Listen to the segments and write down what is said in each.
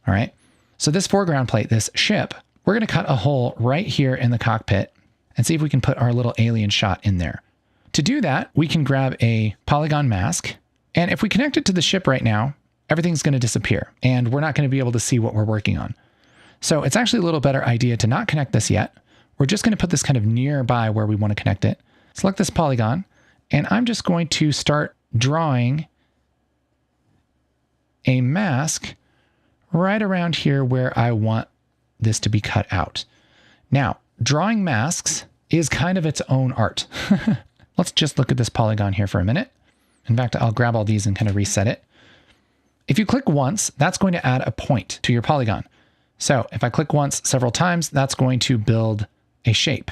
All right. So this foreground plate, this ship, we're going to cut a hole right here in the cockpit and see if we can put our little alien shot in there. To do that, we can grab a polygon mask. And if we connect it to the ship right now, everything's going to disappear and we're not going to be able to see what we're working on. So it's actually a little better idea to not connect this yet. We're just going to put this kind of nearby where we want to connect it. Select this polygon, and I'm just going to start drawing a mask right around here where I want this to be cut out. Now, drawing masks is kind of its own art. Let's just look at this polygon here for a minute. In fact, I'll grab all these and kind of reset it. If you click once, that's going to add a point to your polygon. So if I click once several times, that's going to build a shape.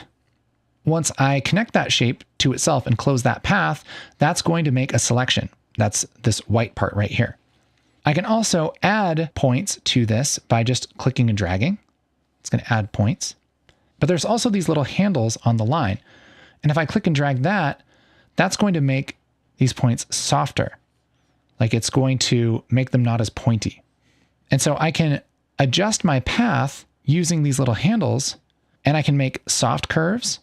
Once I connect that shape to itself and close that path, that's going to make a selection. That's this white part right here. I can also add points to this by just clicking and dragging. It's going to add points. But there's also these little handles on the line. And if I click and drag that, that's going to make these points softer. Like it's going to make them not as pointy. And so I can adjust my path using these little handles, and I can make soft curves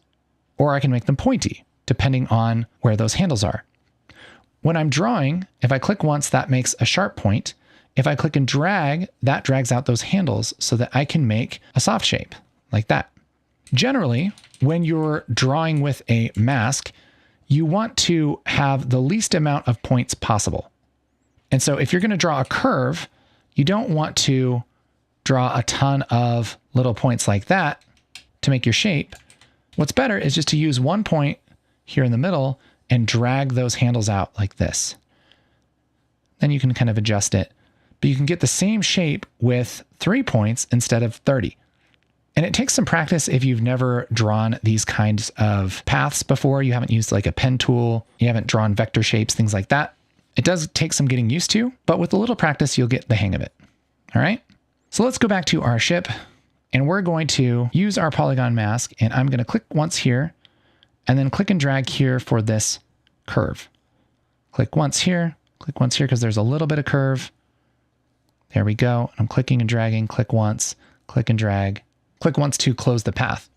or I can make them pointy, depending on where those handles are. When I'm drawing, if I click once, that makes a sharp point. If I click and drag, that drags out those handles so that I can make a soft shape like that. Generally, when you're drawing with a mask, you want to have the least amount of points possible. And so if you're going to draw a curve, you don't want to draw a ton of little points like that to make your shape. What's better is just to use one point here in the middle and drag those handles out like this. Then you can kind of adjust it, but you can get the same shape with 3 points instead of 30. And it takes some practice if you've never drawn these kinds of paths before. You haven't used like a pen tool, you haven't drawn vector shapes, things like that. It does take some getting used to, but with a little practice, you'll get the hang of it. All right. So let's go back to our ship and we're going to use our polygon mask, and I'm going to click once here and then click and drag here for this curve. Click once here because there's a little bit of curve. There we go. I'm clicking and dragging, click once, click and drag, click once to close the path.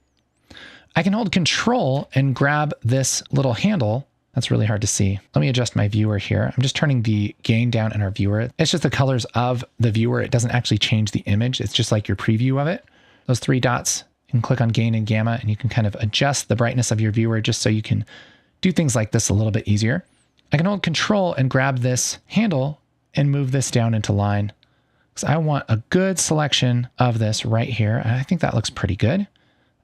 I can hold Control and grab this little handle. That's really hard to see. Let me adjust my viewer here. I'm just turning the gain down in our viewer. It's just the colors of the viewer. It doesn't actually change the image. It's just like your preview of it. Those 3 dots, you can click on gain and gamma, and you can kind of adjust the brightness of your viewer just so you can do things like this a little bit easier. I can hold Control and grab this handle and move this down into line, because I want a good selection of this right here. And I think that looks pretty good.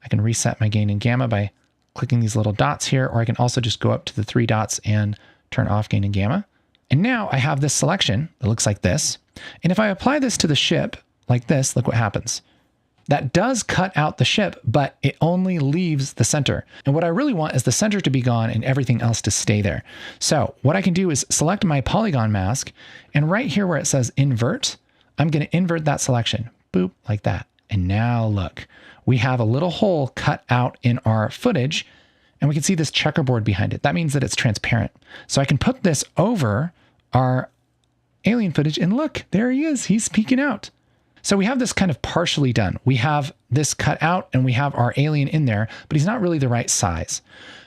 I can reset my gain and gamma by clicking these little dots here, or I can also just go up to the 3 dots and turn off gain and gamma. And now I have this selection that looks like this. And if I apply this to the ship like this, look what happens. That does cut out the ship, but it only leaves the center. And what I really want is the center to be gone and everything else to stay there. So what I can do is select my polygon mask, and right here where it says invert, I'm going to invert that selection. Boop, like that. And now look, we have a little hole cut out in our footage, and we can see this checkerboard behind it. That means that it's transparent. So I can put this over our alien footage, and look, there he is. He's peeking out. So we have this kind of partially done. We have this cut out and we have our alien in there, but he's not really the right size.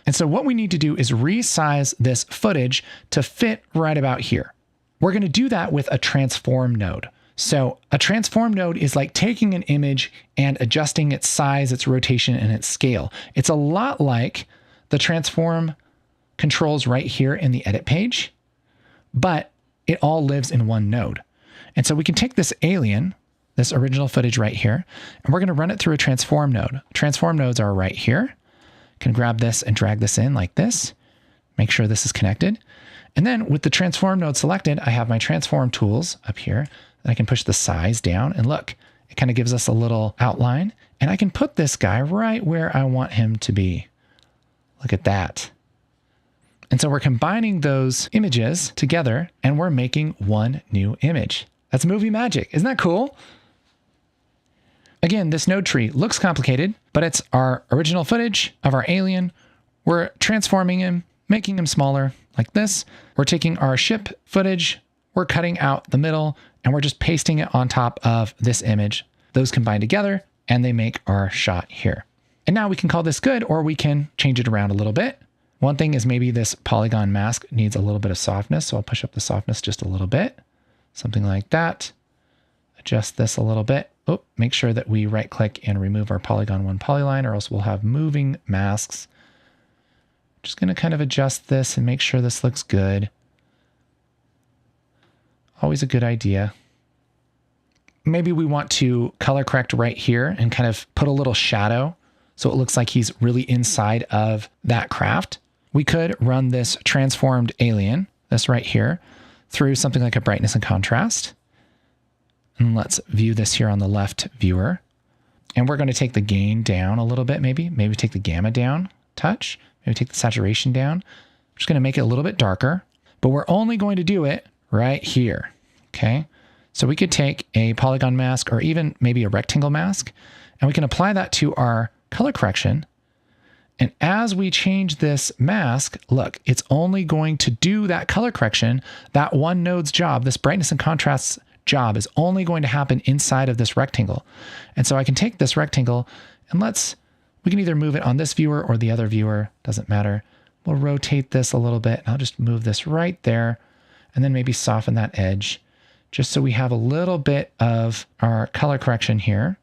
And so what we need to do is resize this footage to fit right about here. We're going to do that with a transform node. So a transform node is like taking an image and adjusting its size, its rotation, and its scale. It's a lot like the transform controls right here in the edit page, but it all lives in one node. And so we can take this alien, this original footage right here, and we're going to run it through a transform node. Transform nodes are right here. Can grab this and drag this in like this. Make sure this is connected. And then with the transform node selected, I have my transform tools up here. And I can push the size down, and look, it kind of gives us a little outline, and I can put this guy right where I want him to be. Look at that. And so we're combining those images together and we're making one new image. That's movie magic. Isn't that cool? Again, this node tree looks complicated, but it's our original footage of our alien. We're transforming him, making him smaller like this. We're taking our ship footage, we're cutting out the middle and we're just pasting it on top of this image. Those combine together and they make our shot here. And now we can call this good, or we can change it around a little bit. One thing is maybe this polygon mask needs a little bit of softness. So I'll push up the softness just a little bit, something like that. Adjust this a little bit. Oh, make sure that we right click and remove our polygon 1 polyline, or else we'll have moving masks. Just going to kind of adjust this and make sure this looks good. Always a good idea. Maybe we want to color correct right here and kind of put a little shadow so it looks like he's really inside of that craft. We could run this transformed alien, this right here, through something like a brightness and contrast. And let's view this here on the left viewer. And we're going to take the gain down a little bit, maybe take the gamma down, touch, maybe take the saturation down. I'm just going to make it a little bit darker, but we're only going to do it right here. Okay. So we could take a polygon mask or even maybe a rectangle mask, and we can apply that to our color correction. And as we change this mask, look, it's only going to do that color correction. That one node's job, this brightness and contrast job, is only going to happen inside of this rectangle. And so I can take this rectangle and we can either move it on this viewer or the other viewer, doesn't matter. We'll rotate this a little bit and I'll just move this right there and then maybe soften that edge just so we have a little bit of our color correction here,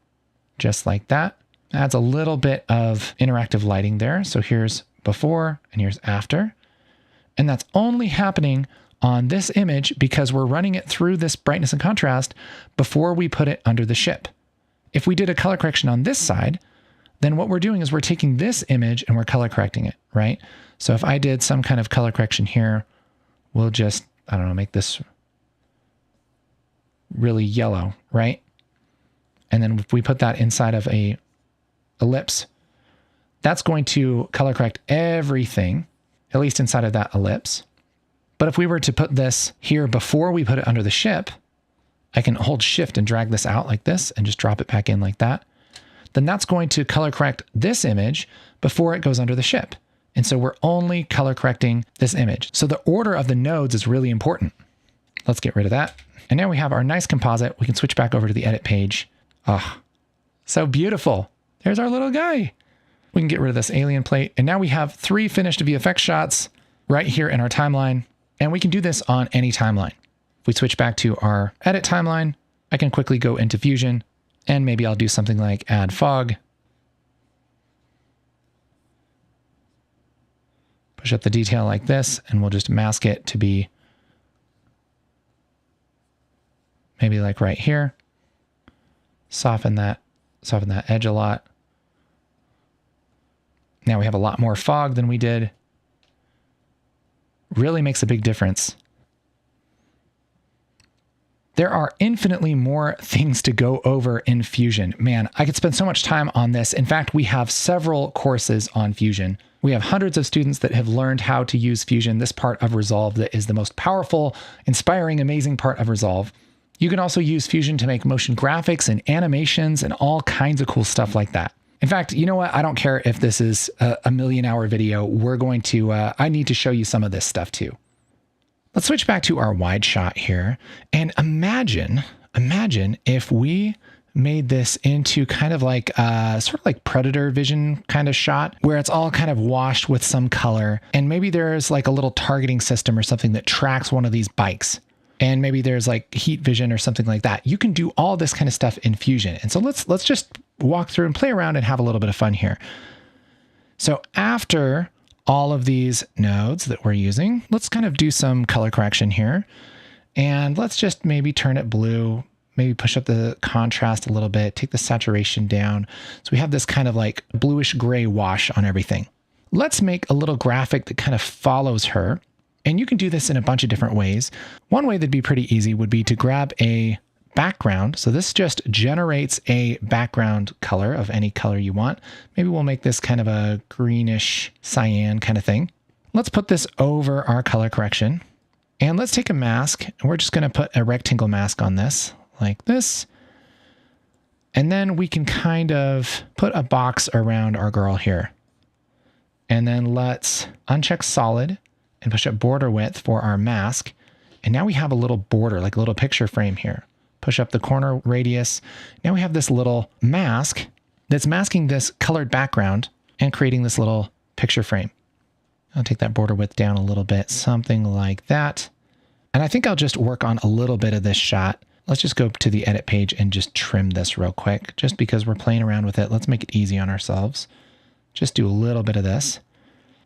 just like that. Adds a little bit of interactive lighting there. So here's before and here's after. And that's only happening on this image because we're running it through this brightness and contrast before we put it under the ship. If we did a color correction on this side, then what we're doing is we're taking this image and we're color correcting it, right? So if I did some kind of color correction here, we'll just, I don't know, make this really yellow, right? And then if we put that inside of a ellipse, that's going to color correct everything, at least inside of that ellipse. But if we were to put this here before we put it under the ship, I can hold shift and drag this out like this and just drop it back in like that. Then that's going to color correct this image before it goes under the ship. And so we're only color correcting this image. So the order of the nodes is really important. Let's get rid of that. And now we have our nice composite. We can switch back over to the edit page. Ah, so beautiful. There's our little guy. We can get rid of this alien plate. And now we have 3 finished VFX shots right here in our timeline. And we can do this on any timeline. If we switch back to our edit timeline, I can quickly go into Fusion and maybe I'll do something like add fog. Push up the detail like this, and we'll just mask it to be maybe like right here. Soften that edge a lot. Now we have a lot more fog than we did. Really makes a big difference. There are infinitely more things to go over in Fusion. Man, I could spend so much time on this. In fact, we have several courses on Fusion. We have hundreds of students that have learned how to use Fusion, this part of Resolve that is the most powerful, inspiring, amazing part of Resolve. You can also use Fusion to make motion graphics and animations and all kinds of cool stuff like that. In fact, you know what? I don't care if this is a million-hour video. I need to show you some of this stuff too. Let's switch back to our wide shot here and imagine if we made this into kind of like sort of like predator vision kind of shot where it's all kind of washed with some color. And maybe there's like a little targeting system or something that tracks one of these bikes. And maybe there's like heat vision or something like that. You can do all this kind of stuff in Fusion. And so let's just walk through and play around and have a little bit of fun here. So after all of these nodes that we're using, let's kind of do some color correction here. And let's just maybe turn it blue, maybe push up the contrast a little bit, take the saturation down. So we have this kind of like bluish gray wash on everything. Let's make a little graphic that kind of follows her. And you can do this in a bunch of different ways. One way that'd be pretty easy would be to grab a background. So this just generates a background color of any color you want. Maybe we'll make this kind of a greenish cyan kind of thing. Let's put this over our color correction. And let's take a mask, and we're just going to put a rectangle mask on this, like this. And then we can kind of put a box around our girl here. And then let's uncheck solid and push up border width for our mask. And now we have a little border, like a little picture frame here. Push up the corner radius. Now we have this little mask that's masking this colored background and creating this little picture frame. I'll take that border width down a little bit, something like that. And I think I'll just work on a little bit of this shot. Let's just go to the edit page and just trim this real quick, just because we're playing around with it. Let's make it easy on ourselves. Just do a little bit of this.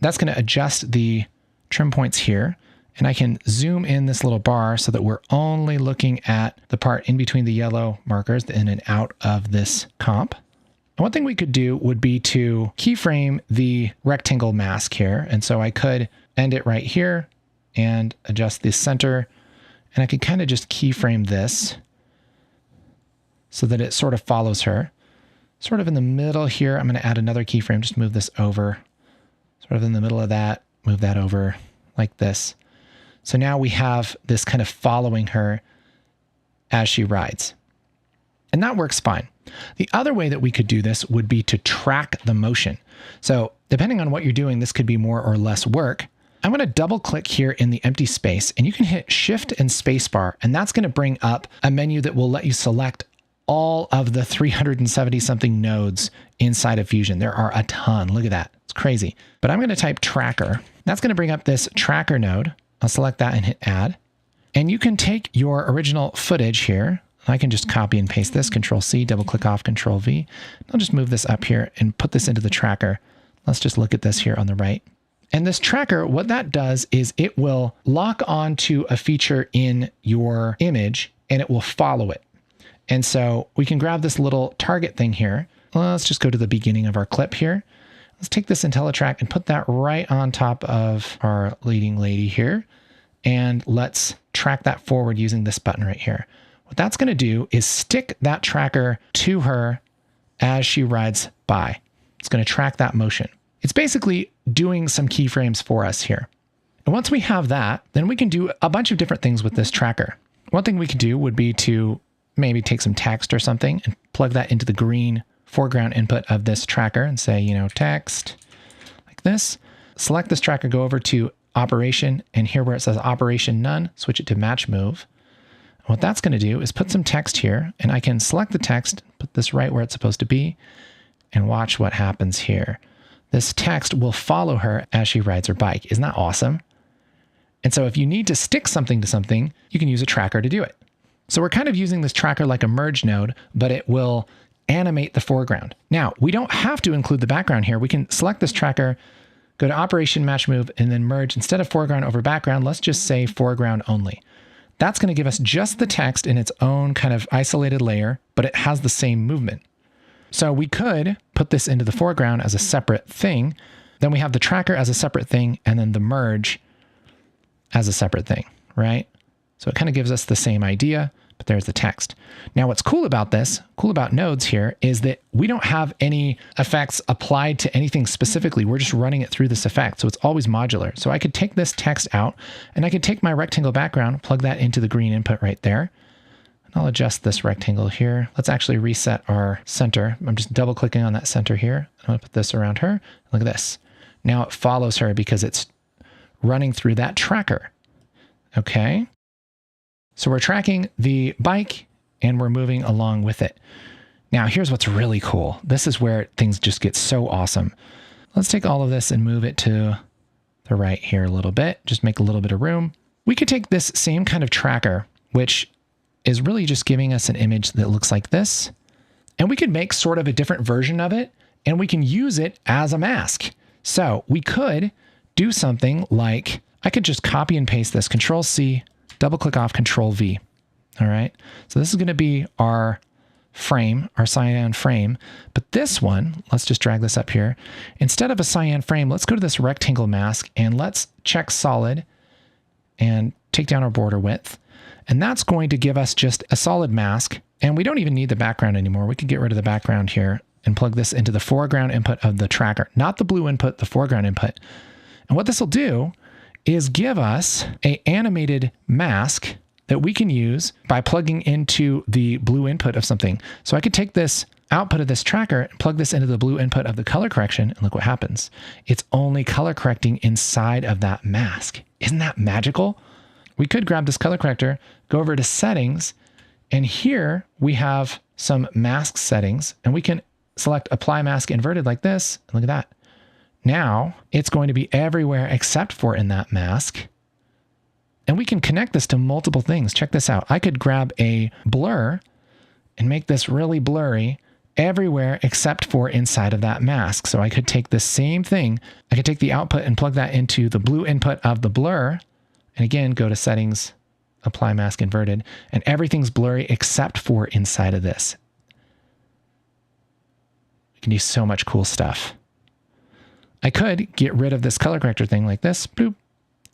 That's going to adjust the trim points here. And I can zoom in this little bar so that we're only looking at the part in between the yellow markers, the in and out of this comp. And one thing we could do would be to keyframe the rectangle mask here. And so I could end it right here and adjust the center. And I could kind of just keyframe this so that it sort of follows her. Sort of in the middle here, I'm going to add another keyframe, just move this over. Sort of in the middle of that, move that over like this. So now we have this kind of following her as she rides. And that works fine. The other way that we could do this would be to track the motion. So depending on what you're doing, this could be more or less work. I'm going to double click here in the empty space, and you can hit Shift and Spacebar, and that's going to bring up a menu that will let you select all of the 370 something nodes inside of Fusion. There are a ton. Look at that. It's crazy. But I'm going to type tracker. That's going to bring up this tracker node. I'll select that and hit add. And you can take your original footage here. I can just copy and paste this, Control C, double click off, Control V. I'll just move this up here and put this into the tracker. Let's just look at this here on the right. And this tracker, what that does is it will lock onto a feature in your image and it will follow it. And so we can grab this little target thing here. Well, let's just go to the beginning of our clip here. Let's take this IntelliTrack and put that right on top of our leading lady here. And let's track that forward using this button right here. What that's going to do is stick that tracker to her as she rides by. It's going to track that motion. It's basically doing some keyframes for us here. And once we have that, then we can do a bunch of different things with this tracker. One thing we could do would be to maybe take some text or something and plug that into the green foreground input of this tracker and say, text like this. Select this tracker, go over to operation, and here where it says operation none, switch it to match move. And what that's going to do is put some text here, and I can select the text, put this right where it's supposed to be, and watch what happens here. This text will follow her as she rides her bike. Isn't that awesome? And so if you need to stick something to something, you can use a tracker to do it. So we're kind of using this tracker like a merge node, but it will animate the foreground. Now, we don't have to include the background here. We can select this tracker, go to Operation Match Move, and then merge. Instead of foreground over background, let's just say foreground only. That's going to give us just the text in its own kind of isolated layer, but it has the same movement. So we could put this into the foreground as a separate thing. Then we have the tracker as a separate thing, and then the merge as a separate thing, right? So it kind of gives us the same idea, but there's the text. Now, what's cool about this, cool about nodes here, is that we don't have any effects applied to anything specifically. We're just running it through this effect. So it's always modular. So I could take this text out, and I could take my rectangle background, plug that into the green input right there. And I'll adjust this rectangle here. Let's actually reset our center. I'm just double clicking on that center here. I'm going to put this around her. Look at this. Now it follows her because it's running through that tracker. Okay. So we're tracking the bike and we're moving along with it. Now, here's what's really cool. This is where things just get so awesome. Let's take all of this and move it to the right here a little bit. Just make a little bit of room. We could take this same kind of tracker, which is really just giving us an image that looks like this. And we could make sort of a different version of it, and we can use it as a mask. So we could do something like, I could just copy and paste this, Control C, double click off, Control V. All right. So this is going to be our frame, our cyan frame. But this one, let's just drag this up here. Instead of a cyan frame, let's go to this rectangle mask and let's check solid and take down our border width. And that's going to give us just a solid mask. And we don't even need the background anymore. We could get rid of the background here and plug this into the foreground input of the tracker, not the blue input, the foreground input. And what this will do is give us an animated mask that we can use by plugging into the blue input of something. So I could take this output of this tracker and plug this into the blue input of the color correction, and look what happens. It's only color correcting inside of that mask. Isn't that magical? we could grab this color corrector, go over to settings, and here we have some mask settings, and we can select apply mask inverted like this. And look at that. Now it's going to be everywhere except for in that mask. And we can connect this to multiple things. Check this out. I could grab a blur and make this really blurry everywhere except for inside of that mask. So I could take the same thing. I could take the output and plug that into the blue input of the blur. And again, go to settings, apply mask inverted, and everything's blurry except for inside of this. We can do so much cool stuff. I could get rid of this color corrector thing like this, boop,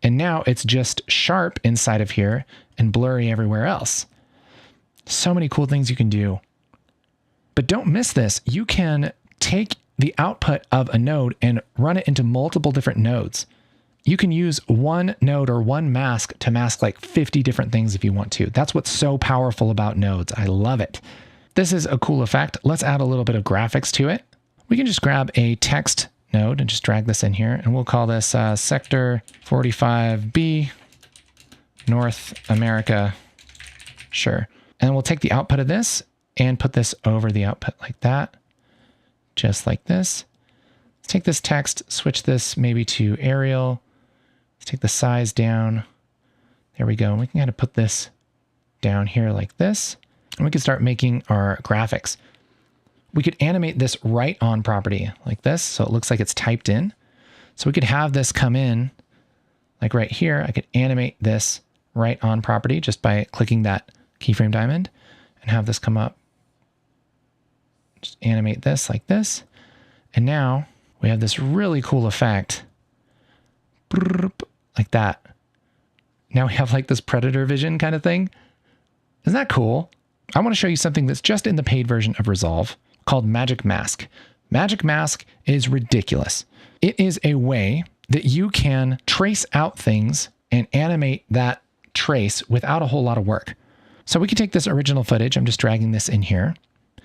and now it's just sharp inside of here and blurry everywhere else. So many cool things you can do. But don't miss this. You can take the output of a node and run it into multiple different nodes. You can use one node or one mask to mask like 50 different things if you want to. That's what's so powerful about nodes. I love it. This is a cool effect. Let's add a little bit of graphics to it. We can just grab a text node and just drag this in here, and we'll call this sector 45B, North America. Sure. And we'll take the output of this and put this over the output like that, just like this. Let's take this text, switch this maybe to Arial. Let's take the size down. There we go. And we can kind of put this down here like this. And we can start making our graphics. We could animate this right on property like this, so it looks like it's typed in. So we could have this come in like right here. I could animate this right on property just by clicking that keyframe diamond and have this come up. Just animate this like this. And now we have this really cool effect like that. Now we have like this predator vision kind of thing. Isn't that cool? I want to show you something that's just in the paid version of Resolve called Magic Mask. Magic Mask is ridiculous. It is a way that you can trace out things and animate that trace without a whole lot of work. So we can take this original footage. I'm just dragging this in here,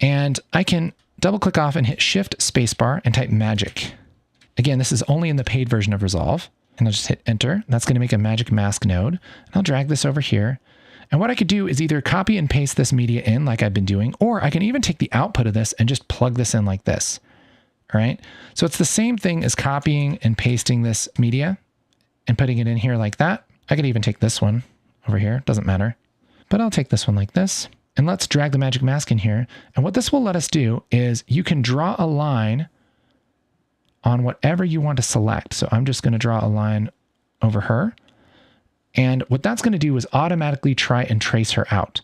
and I can double click off and hit Shift Spacebar and type magic. Again, this is only in the paid version of Resolve, and I'll just hit enter. That's going to make a Magic Mask node. And I'll drag this over here. And what I could do is either copy and paste this media in like I've been doing, or I can even take the output of this and just plug this in like this. All right. So it's the same thing as copying and pasting this media and putting it in here like that. I could even take this one over here. Doesn't matter. But I'll take this one like this. And let's drag the Magic Mask in here. And what this will let us do is you can draw a line on whatever you want to select. So I'm just going to draw a line over her. And what that's going to do is automatically try and trace her out.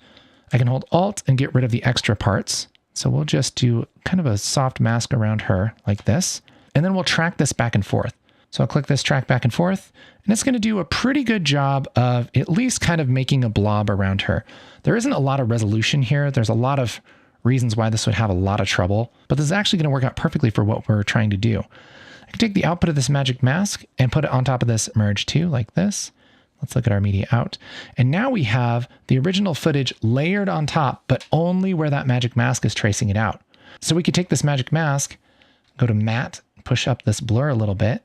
I can hold Alt and get rid of the extra parts. So we'll just do kind of a soft mask around her like this. And then we'll track this back and forth. So I'll click this track back and forth, and it's going to do a pretty good job of at least kind of making a blob around her. There isn't a lot of resolution here. There's a lot of reasons why this would have a lot of trouble, but this is actually going to work out perfectly for what we're trying to do. I can take the output of this Magic Mask and put it on top of this Merge 2 like this. Let's look at our media out. And now we have the original footage layered on top, but only where that Magic Mask is tracing it out. So we could take this Magic Mask, go to Matte, push up this blur a little bit,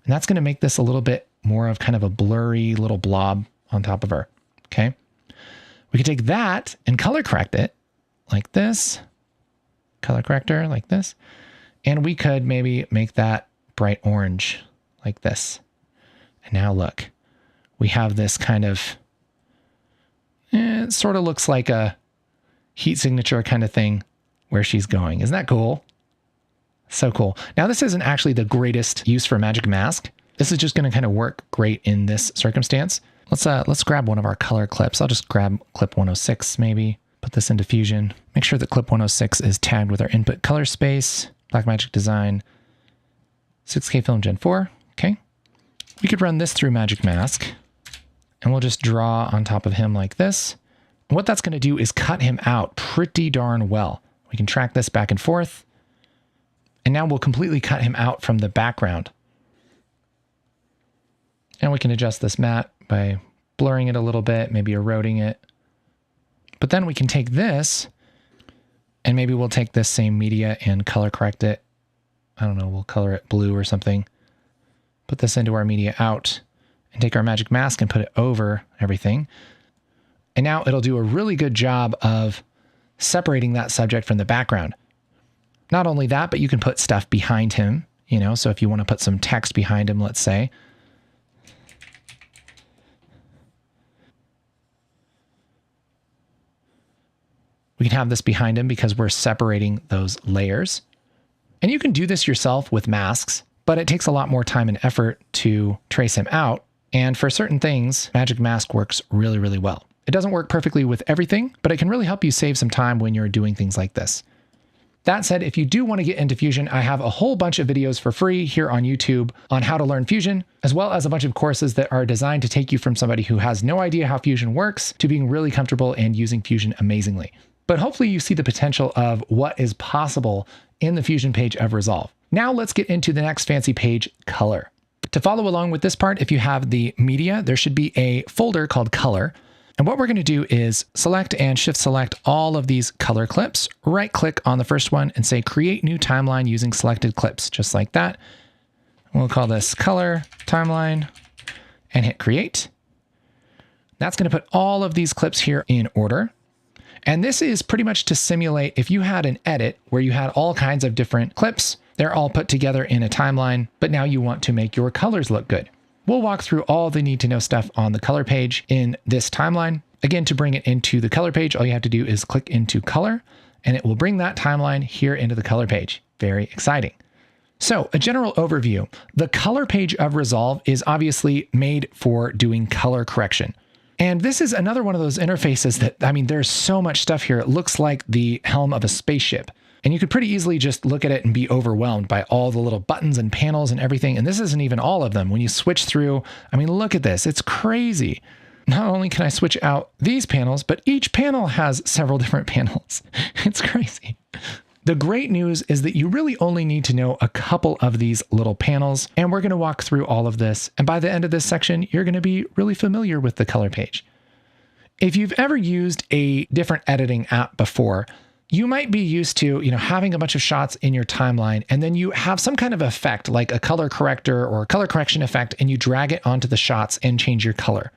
and that's going to make this a little bit more of kind of a blurry little blob on top of her. Okay. We could take that and color correct it like this, color corrector like this. And we could maybe make that bright orange like this. And now look. We have this kind of, it sort of looks like a heat signature kind of thing where she's going. Isn't that cool? So cool. Now this isn't actually the greatest use for Magic Mask. This is just going to kind of work great in this circumstance. Let's grab one of our color clips. I'll just grab clip 106 maybe, put this into Fusion. Make sure that clip 106 is tagged with our input color space, Blackmagic Design, 6K Film Gen 4. Okay. We could run this through Magic Mask. And we'll just draw on top of him like this. And what that's going to do is cut him out pretty darn well. We can track this back and forth. And now we'll completely cut him out from the background. And we can adjust this matte by blurring it a little bit, maybe eroding it. But then we can take this, and maybe we'll take this same media and color correct it. I don't know, we'll color it blue or something. Put this into our media out. and take our magic mask and put it over everything. And now it'll do a really good job of separating that subject from the background. Not only that, but you can put stuff behind him, so if you want to put some text behind him, let's say. We can have this behind him because we're separating those layers. And you can do this yourself with masks, but it takes a lot more time and effort to trace him out. And for certain things, Magic Mask works really, really well. It doesn't work perfectly with everything, but it can really help you save some time when you're doing things like this. That said, if you do want to get into Fusion, I have a whole bunch of videos for free here on YouTube on how to learn Fusion, as well as a bunch of courses that are designed to take you from somebody who has no idea how Fusion works to being really comfortable and using Fusion amazingly. But hopefully you see the potential of what is possible in the Fusion page of Resolve. Now let's get into the next fancy page, Color. To follow along with this part, if you have the media, there should be a folder called Color. And what we're going to do is select and shift select all of these color clips, right click on the first one and say create new timeline using selected clips, just like that. We'll call this color timeline and hit create. That's going to put all of these clips here in order. And this is pretty much to simulate if you had an edit where you had all kinds of different clips, they're all put together in a timeline, but now you want to make your colors look good. We'll walk through all the need to know stuff on the color page in this timeline. Again, to bring it into the color page, all you have to do is click into color and it will bring that timeline here into the color page. Very exciting. So a general overview, the color page of Resolve is obviously made for doing color correction. And this is another one of those interfaces that, there's so much stuff here. It looks like the helm of a spaceship. And you could pretty easily just look at it and be overwhelmed by all the little buttons and panels and everything. And this isn't even all of them. When you switch through, look at this. It's crazy. Not only can I switch out these panels, but each panel has several different panels. It's crazy. The great news is that you really only need to know a couple of these little panels, and we're going to walk through all of this. And by the end of this section, you're going to be really familiar with the color page. If you've ever used a different editing app before, you might be used to, having a bunch of shots in your timeline, and then you have some kind of effect like a color corrector or color correction effect, and you drag it onto the shots and change your color.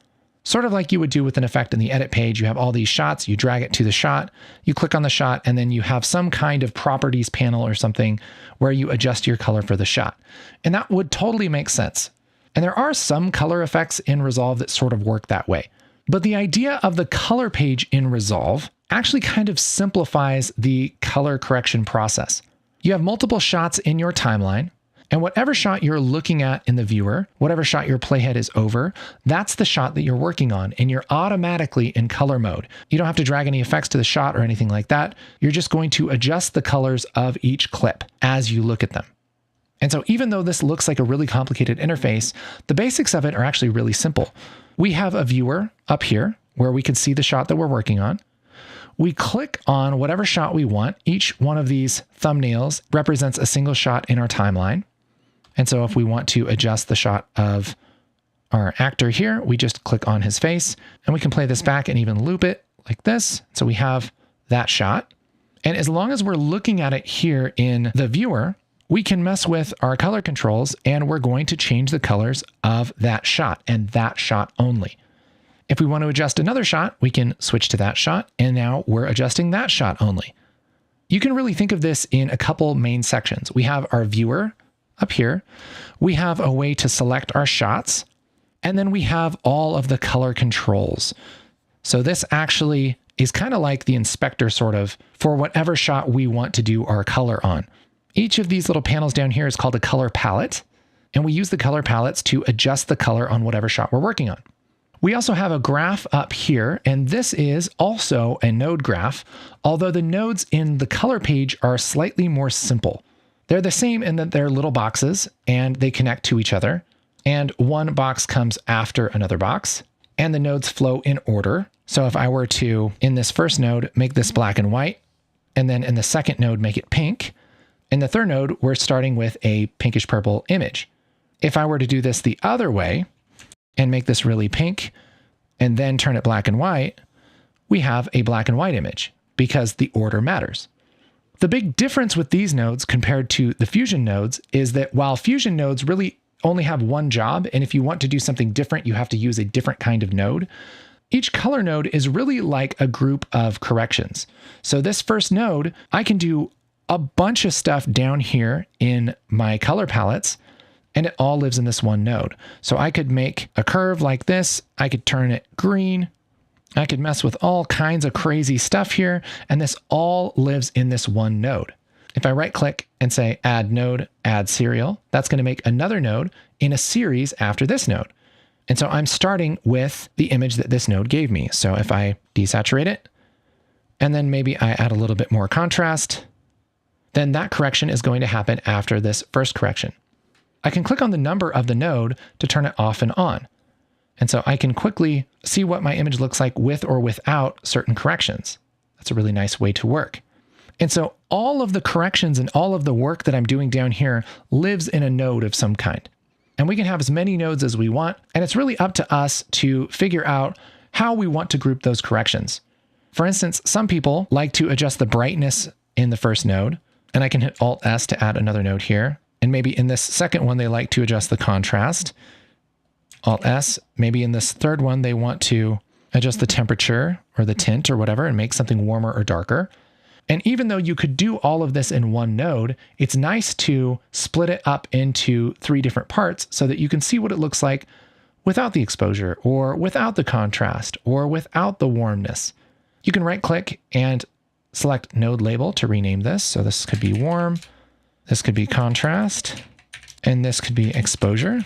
Sort of like you would do with an effect in the edit page. You have all these shots, you drag it to the shot, you click on the shot, and then you have some kind of properties panel or something where you adjust your color for the shot. And that would totally make sense. And there are some color effects in Resolve that sort of work that way. But the idea of the color page in Resolve actually kind of simplifies the color correction process. You have multiple shots in your timeline, and whatever shot you're looking at in the viewer, whatever shot your playhead is over, that's the shot that you're working on, and you're automatically in color mode. You don't have to drag any effects to the shot or anything like that. You're just going to adjust the colors of each clip as you look at them. And so even though this looks like a really complicated interface, the basics of it are actually really simple. We have a viewer up here where we can see the shot that we're working on. We click on whatever shot we want. Each one of these thumbnails represents a single shot in our timeline. And so if we want to adjust the shot of our actor here, we just click on his face and we can play this back and even loop it like this. So we have that shot. And as long as we're looking at it here in the viewer, we can mess with our color controls and we're going to change the colors of that shot and that shot only. If we want to adjust another shot, we can switch to that shot, and now we're adjusting that shot only. You can really think of this in a couple main sections. We have our viewer up here. We have a way to select our shots, and then we have all of the color controls. So this actually is kind of like the inspector sort of for whatever shot we want to do our color on. Each of these little panels down here is called a color palette, and we use the color palettes to adjust the color on whatever shot we're working on. We also have a graph up here, and this is also a node graph, although the nodes in the color page are slightly more simple. They're the same in that they're little boxes and they connect to each other, and one box comes after another box, and the nodes flow in order. So if I were to, in this first node, make this black and white, and then in the second node, make it pink, in the third node, we're starting with a pinkish purple image. If I were to do this the other way, and make this really pink, and then turn it black and white, we have a black and white image because the order matters. The big difference with these nodes compared to the Fusion nodes is that while Fusion nodes really only have one job. And if you want to do something different, you have to use a different kind of node. Each color node is really like a group of corrections. So this first node, I can do a bunch of stuff down here in my color palettes, and it all lives in this one node. So I could make a curve like this. I could turn it green. I could mess with all kinds of crazy stuff here, and this all lives in this one node. If I right click and say add node, add serial, that's going to make another node in a series after this node. And so I'm starting with the image that this node gave me. So if I desaturate it, and then maybe I add a little bit more contrast, then that correction is going to happen after this first correction. I can click on the number of the node to turn it off and on. And so I can quickly see what my image looks like with or without certain corrections. That's a really nice way to work. And so all of the corrections and all of the work that I'm doing down here lives in a node of some kind. And we can have as many nodes as we want. And it's really up to us to figure out how we want to group those corrections. For instance, some people like to adjust the brightness in the first node, and I can hit Alt-S to add another node here. And maybe in this second one, they like to adjust the contrast. Alt-S. Maybe in this third one, they want to adjust the temperature or the tint or whatever and make something warmer or darker. And even though you could do all of this in one node, it's nice to split it up into 3 different parts so that you can see what it looks like without the exposure or without the contrast or without the warmness. You can right click and select node label to rename this. So this could be warm, this could be contrast, and this could be exposure.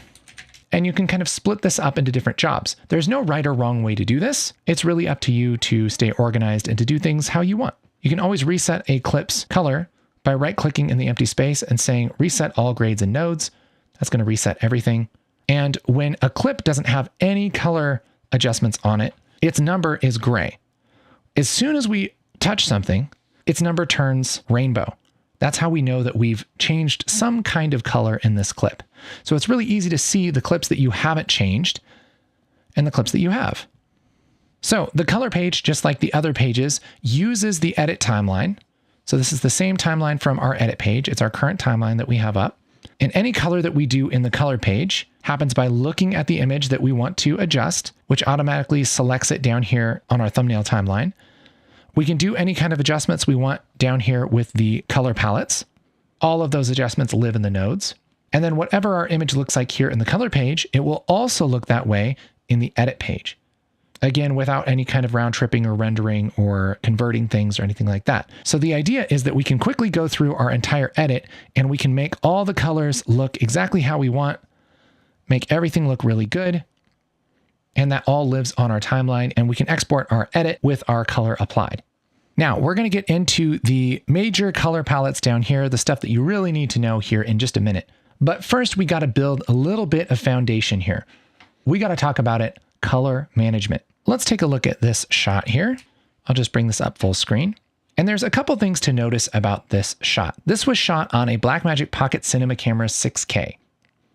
And you can kind of split this up into different jobs. There's no right or wrong way to do this. It's really up to you to stay organized and to do things how you want. You can always reset a clip's color by right-clicking in the empty space and saying reset all grades and nodes. That's going to reset everything. And when a clip doesn't have any color adjustments on it, its number is gray. As soon as we touch something, its number turns rainbow. That's how we know that we've changed some kind of color in this clip. So it's really easy to see the clips that you haven't changed and the clips that you have. So the color page, just like the other pages, uses the edit timeline. So this is the same timeline from our edit page. It's our current timeline that we have up. And any color that we do in the color page happens by looking at the image that we want to adjust, which automatically selects it down here on our thumbnail timeline. We can do any kind of adjustments we want down here with the color palettes. All of those adjustments live in the nodes. And then whatever our image looks like here in the color page, it will also look that way in the edit page. Again, without any kind of round tripping or rendering or converting things or anything like that. So the idea is that we can quickly go through our entire edit and we can make all the colors look exactly how we want, make everything look really good. And that all lives on our timeline, and we can export our edit with our color applied. Now we're going to get into the major color palettes down here, the stuff that you really need to know here in just a minute. But first we got to build a little bit of foundation here. We got to talk about it. Color management. Let's take a look at this shot here. I'll just bring this up full screen. And there's a couple things to notice about this shot. This was shot on a Blackmagic Pocket Cinema Camera 6K.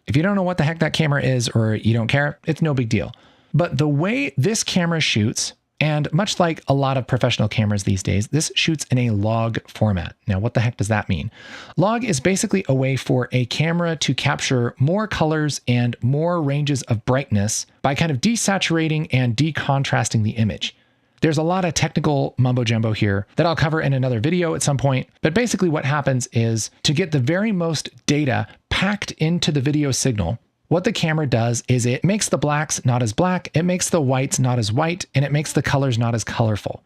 If you don't know what the heck that camera is or you don't care, it's no big deal. But the way this camera shoots, and much like a lot of professional cameras these days, this shoots in a log format. Now, what the heck does that mean? Log is basically a way for a camera to capture more colors and more ranges of brightness by kind of desaturating and decontrasting the image. There's a lot of technical mumbo jumbo here that I'll cover in another video at some point. But basically what happens is to get the very most data packed into the video signal, what the camera does is it makes the blacks not as black, it makes the whites not as white, and it makes the colors not as colorful.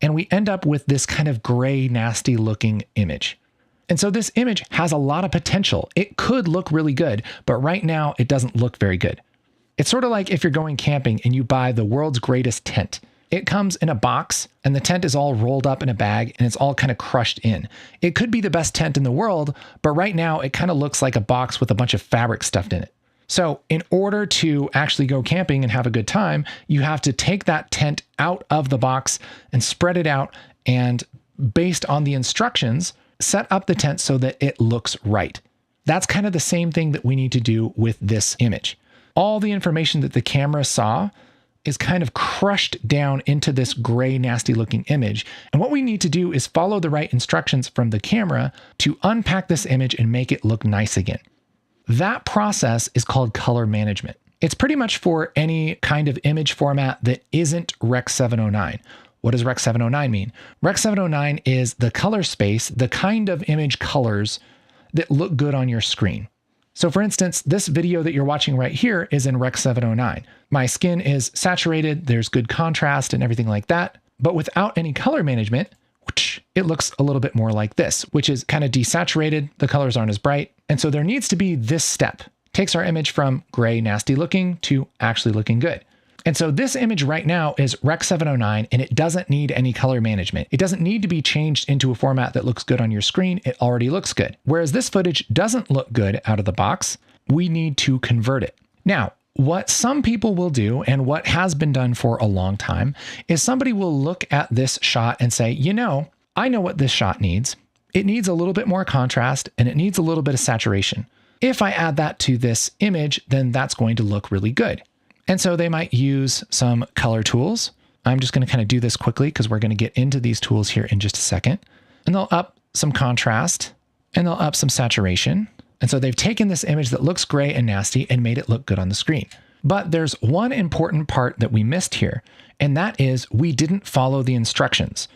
And we end up with this kind of gray, nasty looking image. And so this image has a lot of potential. It could look really good, but right now it doesn't look very good. It's sort of like if you're going camping and you buy the world's greatest tent. It comes in a box and the tent is all rolled up in a bag and it's all kind of crushed in. It could be the best tent in the world, but right now it kind of looks like a box with a bunch of fabric stuffed in it. So in order to actually go camping and have a good time, you have to take that tent out of the box and spread it out, and based on the instructions, set up the tent so that it looks right. That's kind of the same thing that we need to do with this image. All the information that the camera saw is kind of crushed down into this gray, nasty looking image. And what we need to do is follow the right instructions from the camera to unpack this image and make it look nice again. that process is called color management. It's pretty much for any kind of image format that isn't Rec 709. What does Rec 709 mean? Rec 709 is the color space, the kind of image colors that look good on your screen. So for instance, this video that you're watching right here is in Rec 709. My skin is saturated, there's good contrast and everything like that. But without any color management, it looks a little bit more like this, which is kind of desaturated. The colors aren't as bright. And so there needs to be this step. Takes our image from gray, nasty looking to actually looking good. And so this image right now is Rec 709, and it doesn't need any color management. It doesn't need to be changed into a format that looks good on your screen. It already looks good. Whereas this footage doesn't look good out of the box, we need to convert it. Now, what some people will do, and what has been done for a long time, is somebody will look at this shot and say, you know, I know what this shot needs. It needs a little bit more contrast, and it needs a little bit of saturation. If I add that to this image, then that's going to look really good. And so they might use some color tools. I'm just going to kind of do this quickly because we're going to get into these tools here in just a second. And they'll up some contrast and they'll up some saturation. And so they've taken this image that looks gray and nasty and made it look good on the screen. But there's one important part that we missed here, and that is we didn't follow the instructions.